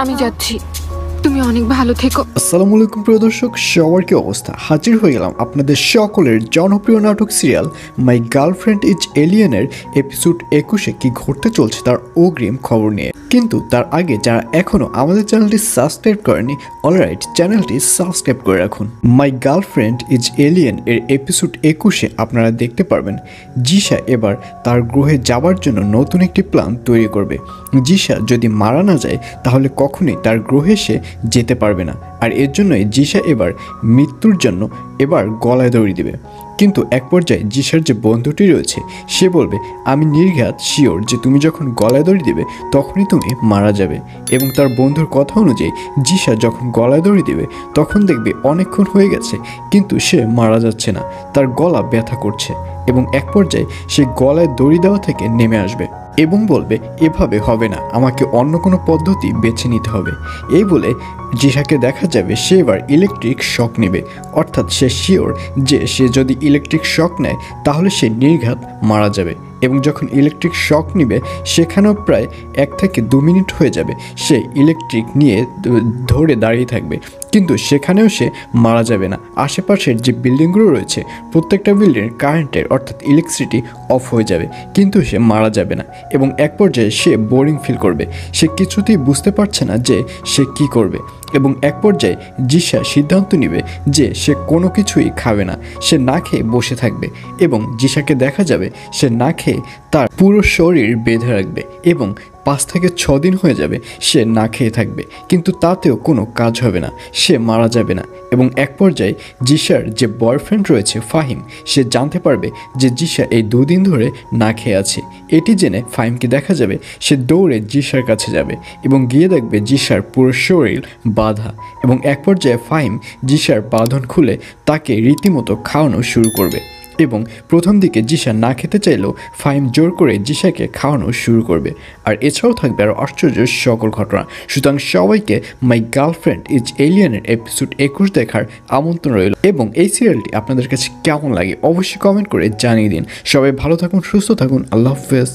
আমি যাচ্ছি, তুমি অনেক ভালো থেকো। আসসালামু আলাইকুম প্রিয় দর্শক, সবার কি অবস্থা? হাজির হয়ে গেলাম আপনাদের সকলের জনপ্রিয় নাটক সিরিয়াল মাই গার্লফ্রেন্ড ইজ এলিয়েনের এপিসোড 21-এ কি ঘটতে চলছে তার অগ্রিম খবর নিয়ে। কিন্তু তার আগে যারা এখনও আমাদের চ্যানেলটি সাবস্ক্রাইব করেনি, অলরাইট চ্যানেলটি সাবস্ক্রাইব করে রাখুন। মাই গার্লফ্রেন্ড ইজ এলিয়েন এর এপিসোড 21-এ আপনারা দেখতে পারবেন জিশা এবার তার গ্রহে যাবার জন্য নতুন একটি প্ল্যান তৈরি করবে। জিশা যদি মারা না যায় তাহলে কখনোই তার গ্রহে সে যেতে পারবে না, আর এর জন্যই জিশা এবার মৃত্যুর জন্য এবার গলায় দড়ি দেবে। কিন্তু এক পর্যায়ে জিশার যে বন্ধুটি রয়েছে সে বলবে, আমি নির্ঘাত শিওর যে তুমি যখন গলায় দড়ি দেবে তখনই তুমি মারা যাবে। এবং তার বন্ধুর কথা অনুযায়ী জিশা যখন গলায় দড়ি দেবে তখন দেখবে অনেকক্ষণ হয়ে গেছে কিন্তু সে মারা যাচ্ছে না, তার গলা ব্যথা করছে। এবং এক পর্যায়ে সে গলায় দড়ি দেওয়া থেকে নেমে আসবে এবং বলবে, এভাবে হবে না, আমাকে অন্য কোনো পদ্ধতি বেছে নিতে হবে। এই বলে জিশাকে দেখা যাবে সে এবার ইলেকট্রিক শক নেবে, অর্থাৎ সে শিওর যে সে যদি ইলেকট্রিক শক নেয় তাহলে সে নির্ঘাত মারা যাবে। এবং যখন ইলেকট্রিক শক নিবে সেখানেও প্রায় 1 থেকে 2 মিনিট হয়ে যাবে, সে ইলেকট্রিক নিয়ে ধরে দাঁড়িয়ে থাকবে কিন্তু সেখানেও সে মারা যাবে না। আশেপাশের যে বিল্ডিংগুলো রয়েছে প্রত্যেকটা বিল্ডিংয়ের কারেন্টের অর্থাৎ ইলেকট্রিসিটি অফ হয়ে যাবে কিন্তু সে মারা যাবে না। এবং এক পর্যায়ে সে বোরিং ফিল করবে, সে কিছুতেই বুঝতে পারছে না যে সে কি করবে। এবং এক পর্যায়ে জিশা সিদ্ধান্ত নেবে যে সে কোনো কিছুই খাবে না, সে না খেয়ে বসে থাকবে। এবং জিশাকে দেখা যাবে সে না খেয়ে তার পুরো শরীর বেঁধে রাখবে এবং 5 থেকে 6 দিন হয়ে যাবে সে না খেয়ে থাকবে, কিন্তু তাতেও কোনো কাজ হবে না, সে মারা যাবে না। এবং এক পর্যায়ে জিশার যে বয়ফ্রেন্ড রয়েছে ফাহিম, সে জানতে পারবে যে জিশা এই 2 দিন ধরে না খেয়ে আছে। এটি জেনে ফাহিমকে দেখা যাবে সে দৌড়ে জিশার কাছে যাবে এবং গিয়ে দেখবে জিশার পুরো শরীর বাঁধা। এবং এক পর্যায়ে ফাহিম জিশার বাঁধন খুলে তাকে রীতিমতো খাওয়ানো শুরু করবে। এবং প্রথম দিকে জিশা না খেতে চাইলেও ফাহিম জোর করে জিশাকে খাওয়ানো শুরু করবে। আর এছাড়াও থাকবে আরও আশ্চর্য সকল ঘটনা। সুতরাং সবাইকে মাই গার্লফ্রেন্ড ইজ এলিয়েনের এপিসোড 21 দেখার আমন্ত্রণ রইল। এবং এই সিরিয়ালটি আপনাদের কাছে কেমন লাগে অবশ্যই কমেন্ট করে জানিয়ে দিন। সবাই ভালো থাকুন, সুস্থ থাকুন, আল্লাহ হাফেজ।